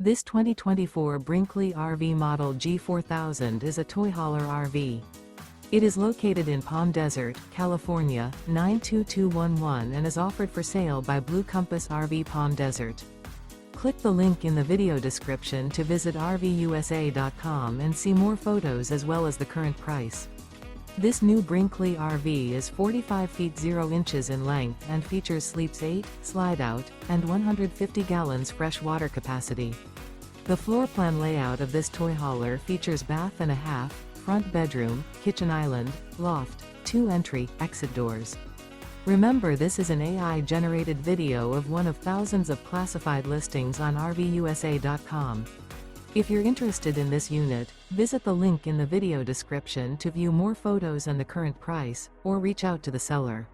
This 2024 Brinkley RV Model G 4000 is a toy hauler RV. It is located in Palm Desert, California, 92211 and is offered for sale by Blue Compass RV Palm Desert. Click the link in the video description to visit RVUSA.com and see more photos as well as the current price. This new Brinkley RV is 45 feet 0 inches in length and features sleeps 8, slide-out, and 150 gallons fresh water capacity. The floor plan layout of this toy hauler features bath and a half, front bedroom, kitchen island, loft, 2 entry, exit doors. Remember, this is an AI-generated video of one of thousands of classified listings on RVUSA.com. If you're interested in this unit, visit the link in the video description to view more photos and the current price, or reach out to the seller.